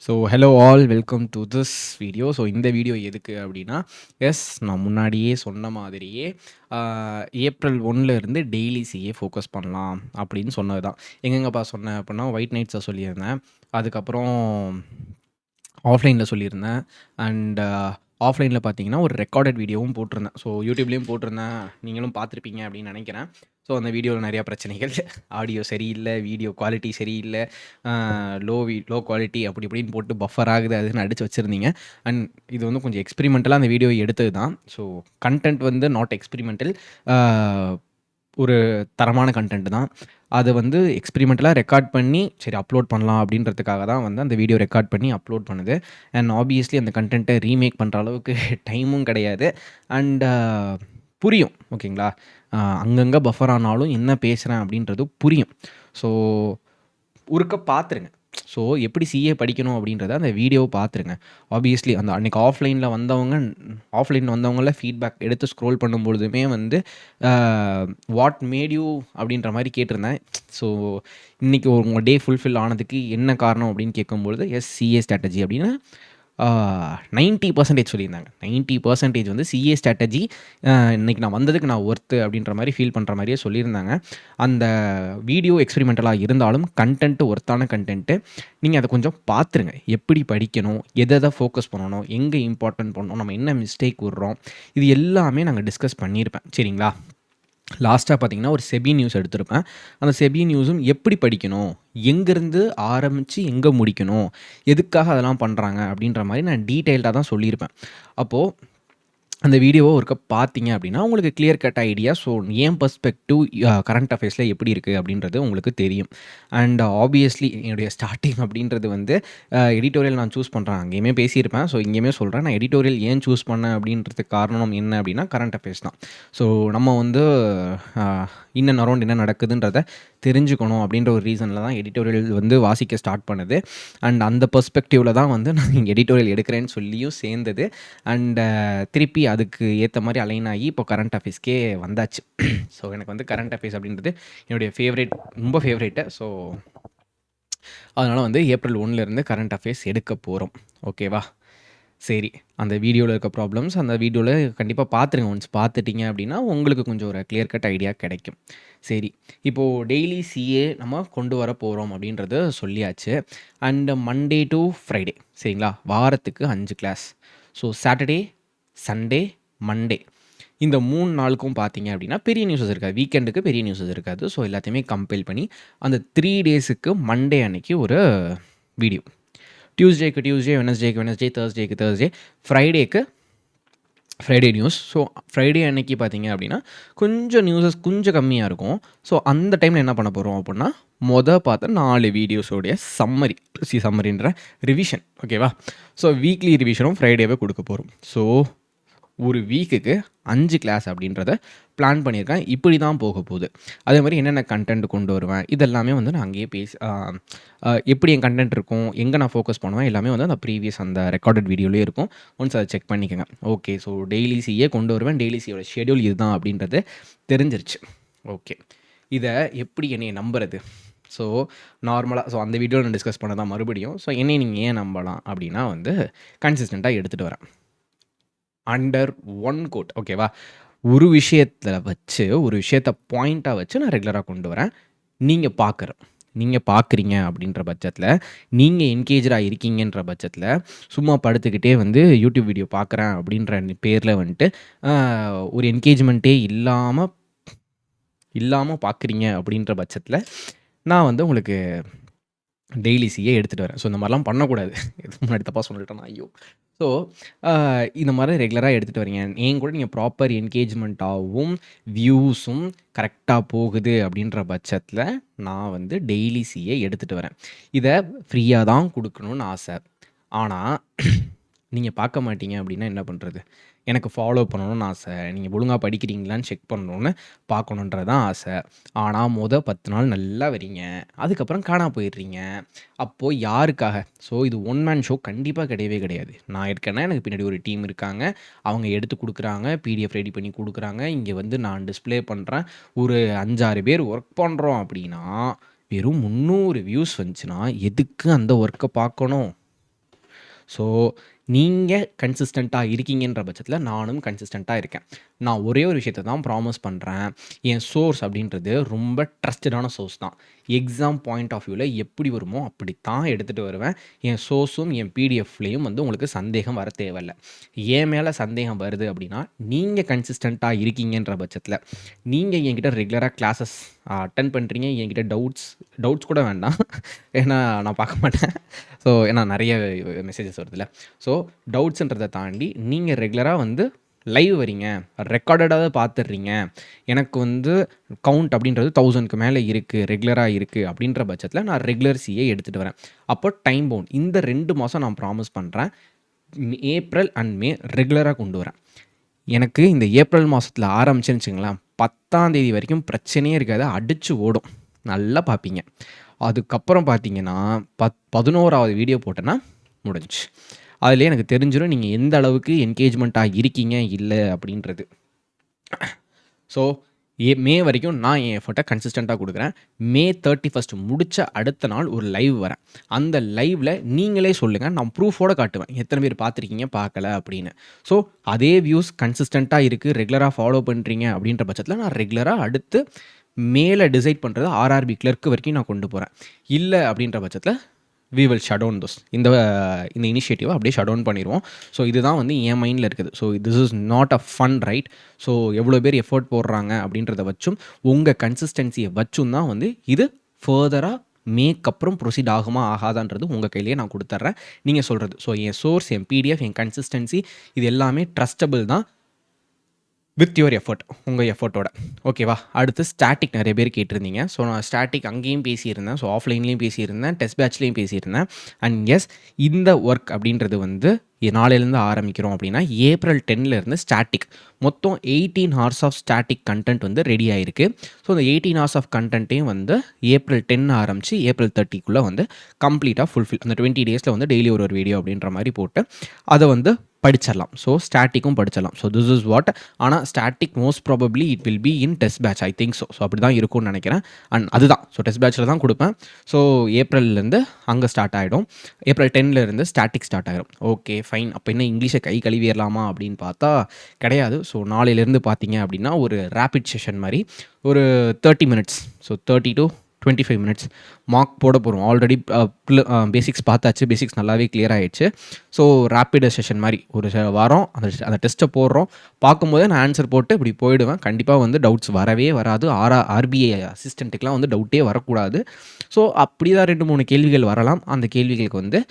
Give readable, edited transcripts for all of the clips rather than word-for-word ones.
So hello all welcome to this video. So இந்த video எதுக்கு அப்படின்னா, நான் முன்னாடியே சொன்ன மாதிரியே ஏப்ரல் 1 இருந்து டெய்லி சிஏ ஃபோக்கஸ் பண்ணலாம் அப்படின்னு சொன்னது தான். எங்கெங்கப்பா சொன்னேன் அப்படின்னா, ஒயிட் நைட்ஸை சொல்லியிருந்தேன். அதுக்கப்புறம் ஆஃப்லைனில் சொல்லியிருந்தேன். அண்ட் ஆஃப்லைனில் பார்த்தீங்கன்னா ஒரு ரெக்கார்டட் வீடியோவும் போட்டிருந்தேன். ஸோ யூடியூப்லேயும் போட்டிருந்தேன், நீங்களும் பார்த்துருப்பீங்க அப்படின்னு நினைக்கிறேன். ஸோ அந்த வீடியோவில் நிறையா பிரச்சனைகள், ஆடியோ சரியில்லை, வீடியோ குவாலிட்டி சரியில்லை, லோ குவாலிட்டி அப்படி இப்படின்னு போட்டு பஃபர் ஆகுது அதுன்னு அடித்து வச்சுருந்தீங்க. அண்ட் இது வந்து கொஞ்சம் எக்ஸ்பெரிமெண்டலாக அந்த வீடியோ எடுத்தது தான். ஸோ கண்டென்ட் வந்து நாட் எக்ஸ்பெரிமெண்டல், ஒரு தரமான கண்டென்ட் தான். அது வந்து எக்ஸ்பெரிமெண்டலாக ரெக்கார்ட் பண்ணி சரி அப்லோட் பண்ணலாம் அப்படின்றதுக்காக தான் வந்து அந்த வீடியோ ரெக்கார்ட் பண்ணி அப்லோட் பண்ணுது. அண்ட் ஆப்வியஸ்லி அந்த கண்டென்ட்டை ரீமேக் பண்ணுற அளவுக்கு டைமும் கிடையாது. அண்ட் புரியும், ஓகேங்களா? அங்கங்கே பஃபர் ஆனாலும் என்ன பேசுகிறேன் அப்படின்றது புரியும். ஸோ ஒருக்க பார்த்துருங்க. ஸோ எப்படி சிஏ படிக்கணும் அப்படின்றத அந்த வீடியோவை பார்த்துருங்க. ஆப்வியஸ்லி அந்த அன்றைக்கி ஆஃப்லைனில் வந்தவங்கள ஃபீட்பேக் எடுத்து ஸ்க்ரோல் பண்ணும்பொழுதுமே வந்து வாட் மேட் யூ அப்படின்ற மாதிரி கேட்டிருந்தேன். ஸோ இன்றைக்கி உங்கள் டே ஃபுல்ஃபில் ஆனதுக்கு என்ன காரணம் அப்படின்னு கேட்கும்பொழுது சிஏ ஸ்ட்ராட்டஜி அப்படின்னு 90% சொல்லியிருந்தாங்க. 90% வந்து சிஏ ஸ்ட்ராட்டஜி இன்றைக்கி நான் வந்ததுக்கு நான் ஒர்த்து அப்படின்ற மாதிரி ஃபீல் பண்ணுற மாதிரியே சொல்லியிருந்தாங்க. அந்த வீடியோ எக்ஸ்பெரிமெண்டலாக இருந்தாலும் கண்டென்ட்டு ஒர்த்தான கண்டென்ட்டு. நீங்கள் அதை கொஞ்சம் பார்த்துருங்க. எப்படி படிக்கணும், எதை ஃபோக்கஸ் பண்ணணும், எங்கே இம்பார்ட்டன்ட் பண்ணணும், நம்ம என்ன மிஸ்டேக் விடுறோம், இது எல்லாமே நாங்கள் டிஸ்கஸ் பண்ணியிருப்பேன். சரிங்களா? லாஸ்ட்டாக பார்த்தீங்கன்னா ஒரு செபி நியூஸ் எடுத்திருப்பேன். அந்த செபி நியூஸும் எப்படி படிக்கணும், எங்கேருந்து ஆரம்பித்து எங்கே முடிக்கணும், எதுக்காக அதெல்லாம் பண்ணுறாங்க அப்படின்ற மாதிரி நான் டீட்டெயில்டாக தான் சொல்லியிருப்பேன். அப்போது அந்த வீடியோவை ஒருக்க பார்த்தீங்க அப்படின்னா உங்களுக்கு கிளியர் கட் ஐடியா. ஸோ என் பெர்ஸ்பெக்டிவ் கரண்ட் அஃபேர்ஸில் எப்படி இருக்குது அப்படின்றது உங்களுக்கு தெரியும். அண்ட் ஆப்வியஸ்லி என்னுடைய ஸ்டார்டிங் அப்படின்றது வந்து எடிட்டோரியல் நான் சூஸ் பண்ணுறேன். அங்கேயுமே பேசியிருப்பேன். ஸோ இங்கேயுமே சொல்கிறேன், நான் எடிட்டோரியல் ஏன் சூஸ் பண்ணேன் அப்படின்றதுக்கு காரணம் என்ன அப்படின்னா கரண்ட் அஃபேர்ஸ் தான். ஸோ நம்ம வந்து இன் அண்ட் அரௌண்ட் என்ன நடக்குதுன்றதை தெரிஞ்சுக்கணும் அப்படின்ற ஒரு ரீசனில் தான் எடிட்டோரியல் வந்து வாசிக்க ஸ்டார்ட் பண்ணுது. அண்ட் அந்த பெர்ஸ்பெக்டிவில் தான் வந்து நான் எடிட்டோரியல் எடுக்கிறேன்னு சொல்லியும் சேர்ந்தது. அண்ட் திருப்பி அதுக்கு ஏற்ற மாதிரி அலைன் ஆகி இப்போ கரண்ட் அஃபேர்ஸ்க்கே வந்தாச்சு. ஸோ எனக்கு வந்து கரண்ட் அஃபேர்ஸ் அப்படின்றது என்னுடைய ஃபேவரேட், ரொம்ப ஃபேவரேட்டு. ஸோ அதனால் வந்து ஏப்ரல் 1 கரண்ட் அஃபேர்ஸ் எடுக்க போகிறோம். ஓகேவா? சரி, அந்த வீடியோவில் இருக்க ப்ராப்ளம்ஸ் அந்த வீடியோவில் கண்டிப்பாக பார்த்துருங்க. ஒன்ஸ் பார்த்துட்டிங்க அப்படின்னா உங்களுக்கு கொஞ்சம் ஒரு கிளியர் கட் ஐடியா கிடைக்கும். சரி, இப்போது டெய்லி சிஏ நம்ம கொண்டு வர போகிறோம் அப்படின்றது சொல்லியாச்சு. அண்டு மண்டே டு ஃப்ரைடே, சரிங்களா? வாரத்துக்கு 5 class. So Saturday, Sunday, Monday இந்த 3 நாளுக்கும் பார்த்தீங்க அப்படின்னா பெரிய நியூஸஸ் இருக்காது. வீக்கெண்டுக்கு பெரிய நியூஸஸ் இருக்காது. ஸோ எல்லாத்தையுமே கம்பைல் பண்ணி அந்த 3 டேஸுக்கு மண்டே அன்னைக்கு ஒரு வீடியோ, டியூஸ்டேக்கு டியூஸ்டே, வெனஸ்டே, தேர்ஸ்டே, ஃப்ரைடேக்கு ஃப்ரைடே நியூஸ். ஸோ ஃப்ரைடே அன்னைக்கு பார்த்தீங்க அப்படின்னா கொஞ்சம் நியூஸஸ் கொஞ்சம் கம்மியாக இருக்கும். ஸோ அந்த டைமில் என்ன பண்ண போகிறோம் அப்படின்னா பார்த்த 4 வீடியோஸோடைய சம்மரின்ற ரிவிஷன். ஓகேவா? ஸோ வீக்லி ரிவிஷனும் ஃப்ரைடேவே கொடுக்க போகிறோம். ஸோ ஒரு வீக்குக்கு 5 கிளாஸ் அப்படின்றத பிளான் பண்ணியிருக்கேன். இப்படி தான் போக போகுது. அதே மாதிரி என்னென்ன கண்டென்ட் கொண்டு வருவேன், இதெல்லாமே வந்து நான் அங்கேயே எப்படி என் கண்டென்ட் இருக்கும், எங்கே நான் ஃபோக்கஸ் பண்ணுவேன், எல்லாமே வந்து அந்த ப்ரீவியஸ் அந்த ரெக்கார்டட் வீடியோலேயே இருக்கும். ஒன்ஸ் அதை செக் பண்ணிக்கோங்க. ஓகே, ஸோ டெய்லி சிஏ கொண்டு வருவேன், டெய்லி சியோட ஷெடியூல் இதுதான் அப்படின்றது தெரிஞ்சிருச்சு. ஓகே, இதை எப்படி என்னையை நம்புறது? ஸோ நார்மலாக அந்த வீடியோவில் நான் டிஸ்கஸ் பண்ண தான் மறுபடியும். ஸோ என்னை நீங்கள் ஏன் நம்பலாம் அப்படின்னா வந்து கன்சிஸ்டண்ட்டாக எடுத்துகிட்டு வரேன். அண்டர் ஒன் கோட், ஓகேவா? ஒரு விஷயத்தை பாயிண்ட்டாக வச்சு நான் ரெகுலராக கொண்டு வரேன். நீங்கள் பார்க்குறீங்க அப்படின்ற பட்சத்தில், நீங்கள் என்கேஜாக இருக்கீங்கன்ற பட்சத்தில், சும்மா படுத்துக்கிட்டே வந்து யூடியூப் வீடியோ பார்க்குறேன் அப்படின்ற பேரில் வந்துட்டு ஒரு என்கேஜ்மெண்ட்டே இல்லாமல் பார்க்குறீங்க அப்படின்ற பட்சத்தில், நான் வந்து உங்களுக்கு டெய்லி சிஏ எடுத்துகிட்டு வரேன். ஸோ இந்த மாதிரிலாம் பண்ணக்கூடாது. இதுக்கு முன்னாடி தப்பாக சொல்லிட்டேன் ஐயோ! ஸோ இந்த மாதிரி ரெகுலராக எடுத்துகிட்டு வரீங்க, என் கூட நீங்கள் ப்ராப்பர் என்கேஜ்மெண்ட்டாகவும் வியூஸும் கரெக்டாக போகுது அப்படின்ற பட்சத்தில் நான் வந்து டெய்லி சிஏ எடுத்துகிட்டு வரேன். இதை ஃப்ரீயாக தான் கொடுக்கணும்னு ஆசை. ஆனால் நீங்கள் பார்க்க மாட்டீங்க அப்படின்னா என்ன பண்ணுறது? எனக்கு ஃபாலோ பண்ணணும்னு ஆசை, நீங்கள் ஒழுங்காக படிக்கிறீங்களான்னு செக் பண்ணணுன்னு பார்க்கணுன்றது தான் ஆசை. ஆனால் 10 நாள் நல்லா வரீங்க, அதுக்கப்புறம் காணாம போயிடுறீங்க. அப்போது யாருக்காக? ஸோ இது ஒன் மேன் ஷோ கண்டிப்பாக கிடையவே கிடையாது. நான் இருக்கேன்னா எனக்கு பின்னாடி ஒரு டீம் இருக்காங்க, அவங்க எடுத்து கொடுக்குறாங்க, பிடிஎஃப் ரெடி பண்ணி கொடுக்குறாங்க, இங்கே வந்து நான் டிஸ்ப்ளே பண்ணுறேன். ஒரு 5, 6 பேர் ஒர்க் பண்ணுறோம் அப்படின்னா வெறும் 300 வியூஸ் வந்துச்சுன்னா எதுக்கு அந்த ஒர்க்கை பார்க்கணும்? ஸோ நீங்க கன்சிஸ்டன்ட்டா இருக்கீங்கன்ற பட்சத்தில நானும் கன்சிஸ்டன்ட்டா இருக்கேன். நான் ஒரே ஒரு விஷயத்த தான் ப்ராமிஸ் பண்றேன். என் சோர்ஸ் அப்படின்றது ரொம்ப ட்ரஸ்டடான சோர்ஸ் தான். எக்ஸாம் பாயிண்ட் ஆஃப் வியூல எப்படி வருமோ அப்படித்தான் எடுத்துட்டு வருவேன். என் சோர்ஸும், என் பிடிஎஃப்லயும் வந்து உங்களுக்கு சந்தேகம் வர தேவையில்ல. என் மேல சந்தேகம் வருது அப்படின்னா, நீங்க கன்சிஸ்டன்ட்டா இருக்கீங்கன்ற பட்சத்தில, நீங்க என்கிட்ட ரெகுலரா கிளாஸஸ் அட்டெண்ட் பண்றீங்க. என்கிட்ட டவுட்ஸ் கூட வேண்டாம். ஏன்னா நான் பார்க்க மாட்டேன். ஸோ ஏன்னா நெறைய மெசேஜஸ் வருதுல்ல. ஸோ டவுட்ஸ்ன்றத தாண்டி நீங்க ரெகுலரா வந்து லைவ் வரீங்க. ரெக்கார்டடாவே பார்த்துடுறீங்க. எனக்கு வந்து கவுண்ட் அப்படின்றது 1000க்கு மேல இருக்கு. ரெகுலரா இருக்கு அப்படின்ற பட்சத்தில நான் ரெகுலர் சிஏ எடுத்துட்டு வரேன். அப்போ டைம் பவுண்ட் இந்த 2 மாசம் நான் ப்ராமிஸ் பண்றேன். ஏப்ரல் அண்ட் மே ரெகுலரா கொண்டு வரேன். எனக்கு இந்த ஏப்ரல் மாசத்துல ஆரம்பிச்சேன்னு வச்சுக்கங்களேன், 10ஆம் தேதி வரைக்கும் பிரச்சனையே இருக்காது. அடிச்சு ஓடும். நல்லா பார்ப்பீங்க. அதுக்கப்புறம் பார்த்தீங்கன்னா, 11வது வீடியோ போட்டேன்னா முடிஞ்சுச்சு. அதிலயே எனக்கு தெரிஞ்சிரும் நீங்க எந்த அளவுக்கு என்கேஜ்மெண்ட்டா இருக்கீங்க, இல்ல அப்படின்றது. ஸோ மே வரைக்கும் நான் என் எஃபோர்ட்ட கன்சிஸ்டன்ட்டா குடுக்குறேன். மே 31 முடிச்ச அடுத்த நாள் ஒரு லைவ் வரேன். அந்த லைவ்ல நீங்களே சொல்லுங்க. நான் ப்ரூஃபோட காட்டுவேன். எத்தன பேர் பார்த்துருக்கீங்க, பார்க்கல அப்படின்னு. ஸோ அதே வியூஸ் கன்சிஸ்டன்ட்டா இருக்கு. ரெகுலரா ஃபாலோ பண்றீங்க அப்படின்ற பட்சத்தில நான் ரெகுலரா அடுத்து மேல டிசைட் பண்றது ஆர்ஆர்பி கிளர்க் வரைக்கும் நான் கொண்டு போறேன். இல்ல அப்படின்ற பட்சத்தில we will shut down this. இந்த இனிஷியேட்டிவ அப்படியே ஷட் டவுன் பண்ணிருவோம். ஸோ இதுதான் வந்து என் மைண்ட்ல இருக்குது. So this is not a fun right. So எவ்வளோ பேர் எஃபோர்ட் போடுறாங்க அப்படின்றத வச்சும், உங்க கன்சிஸ்டன்சிய வச்சும் தான் வந்து இது ஃபர்தரா மேக்கப்புறம் ப்ரொசீட் ஆகுமா, ஆகாதான்றது உங்க கையிலேயே நான் குடுத்துர்றேன். நீங்க சொல்றது. ஸோ என் சோர்ஸ், என் பிடிஎஃப், என் கன்சிஸ்டன்சி இது எல்லாமே ட்ரஸ்டபிள் தான். With your effort. உங்க எஃபோர்ட்டோட. ஓகேவா? அடுத்து ஸ்டாட்டிக் நெறைய பேர் கேட்டிருந்தீங்க. ஸோ நான் ஸ்டாட்டிக் அங்கேயும் பேசியிருந்தேன். ஸோ ஆஃப்லைன்லேயும் பேசியிருந்தேன். டெஸ்ட் பேட்ச்லேயும் பேசியிருந்தேன். அண்ட் எஸ் இந்த ஒர்க் அப்படின்றது வந்து நாளையிலேருந்து ஆரம்பிக்கிறோம் அப்படின்னா, ஏப்ரல் 10லேருந்து ஸ்டாட்டிக் மொத்தம் 18 ஹார்ஸ் ஆஃப் ஸ்டாட்டிக் கன்டென்ட் வந்து ரெடி ஆயிருக்கு. ஸோ அந்த 18 ஹார்ஸ் ஆஃப் கன்டென்ட்டையும் வந்து ஏப்ரல் 10 ஆரம்பிச்சு ஏப்ரல் 30க்குள்ள வந்து கம்ப்ளீட்டா ஃபுல்ஃபில் அந்த 20 டேஸில் வந்து டெய்லி ஒரு வீடியோ அப்படின்ற மாரி போட்டு, அத வந்து படிச்சிடலாம். ஸோ ஸ்டாட்டிக்கும் படிச்சிடலாம். So this is what. ஆனால் static most probably it will be in test batch. I think so. So அப்படி தான் இருக்கும்னு நினைக்கிறேன். அண்ட் அதுதான். ஸோ டெஸ்ட் பேட்ச்சில் தான் கொடுப்பேன். ஸோ ஏப்ரல்லேருந்து அங்கே ஸ்டார்ட் ஆகிடும். ஏப்ரல் 10லேருந்து ஸ்டாட்டிக் ஸ்டார்ட் ஆகிடும். Okay fine. அப்போ என்ன இங்கிலீஷை கை கழுவிடலாமா அப்படின்னு பார்த்தா கிடையாது. ஸோ நாளையிலேருந்து பார்த்தீங்க அப்படின்னா ஒரு ரேபிட் செஷன் மாதிரி ஒரு 30 minutes. So 30 to 25 minutes mark போட போகிறோம். ஆல்ரெடி பேசிக்ஸ் பார்த்தாச்சு. பேசிக்ஸ் நல்லாவே கிளியர் ஆகிடுச்சு. ஸோ ரேப்பிட் செஷன் மாதிரி ஒரு வாரம் அந்த டெஸ்ட்டை போடுறோம். பார்க்கும்போதே நான் ஆன்சர் போட்டு இப்படி போயிடுவேன். கண்டிப்பாக வந்து டவுட்ஸ் வரவே வராது. ஆர்பிஐ அசிஸ்டண்ட்டுக்கெலாம் வந்து டவுட்டே வரக்கூடாது. ஸோ அப்படி தான் 2-3 கேள்விகள் வரலாம். அந்த கேள்விகளுக்கு வந்து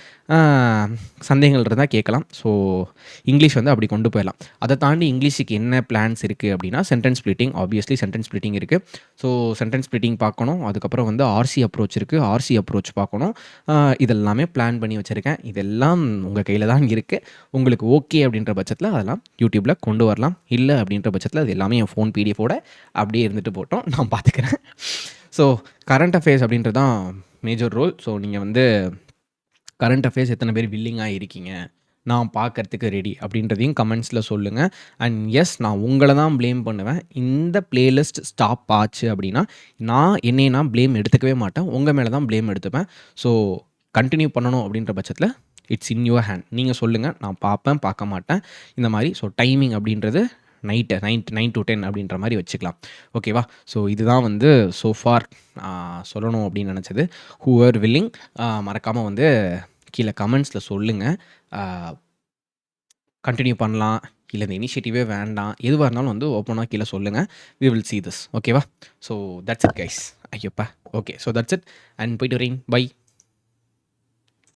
சந்தேகங்கள் இருந்தால் கேட்கலாம். ஸோ இங்கிலீஷ் வந்து அப்படி கொண்டு போயிடலாம். அதை தாண்டி இங்கிலீஷுக்கு என்ன பிளான்ஸ் இருக்குது அப்படின்னா, sentence splitting. Obviously sentence splitting இருக்குது. ஸோ சென்டென்ஸ் ஸ்ப்ளிட்டிங் பார்க்கணும். அதுக்கப்புறம் வந்து ஆர்சி அப்ரோச் இருக்குது. ஆர்சி அப்ரோச் பார்க்கணும். இதெல்லாமே பிளான் பண்ணி வச்சுருக்கேன். இதெல்லாம் உங்கள் கையில் தான் இருக்குது. உங்களுக்கு ஓகே அப்படின்ற பட்சத்தில் அதெல்லாம் யூடியூப்பில் கொண்டு வரலாம். இல்லை அப்படின்ற பட்சத்தில் அது எல்லாமே என் ஃபோன் பிடிஎஃபோட அப்படியே இருந்துட்டு போட்டோம். நான் பார்த்துக்கிறேன். ஸோ கரண்ட் அஃபேர்ஸ் அப்படின்றது தான் மேஜர் ரோல். ஸோ நீங்கள் வந்து கரண்ட் அஃபேர்ஸ் எத்தனை பேர் வில்லிங்காக இருக்கீங்க, நான் பார்க்கறதுக்கு ரெடி அப்படின்றதையும் கமெண்ட்ஸில் சொல்லுங்கள். அண்ட் எஸ் நான் உங்களை தான் ப்ளேம் பண்ணுவேன். இந்த பிளேலிஸ்ட் ஸ்டாப் ஆச்சு அப்படின்னா நான் ப்ளேம் எடுத்துக்கவே மாட்டேன். உங்கள் மேலே தான் ப்ளேம் எடுத்துப்பேன். ஸோ கண்டினியூ பண்ணணும் அப்படின்ற பட்சத்தில் இட்ஸ் இன் யுவர் ஹேண்ட். நீங்கள் சொல்லுங்கள். நான் பார்ப்பேன், பார்க்க மாட்டேன் இந்த மாதிரி. ஸோ டைமிங் அப்படின்றது நைட்டு 9 to 10 அப்படின்ற மாதிரி வச்சுக்கலாம். ஓகேவா? ஸோ இதுதான் வந்து ஸோ ஃபார் சொல்லணும் அப்படின்னு நினச்சது. ஹூவர் வில்லிங் மறக்காமல் வந்து கீழே கமெண்ட்ஸில் சொல்லுங்கள். கண்டினியூ பண்ணலாம், இல்லை இந்த இனிஷியேட்டிவே வேண்டாம், எதுவாக இருந்தாலும் வந்து ஓப்பனாக கீழே சொல்லுங்கள். We will see this. ஓகேவா? So that's it guys. ஐயோப்பா. Okay. So that's it. And போயிட்டு வரீங்க. பை.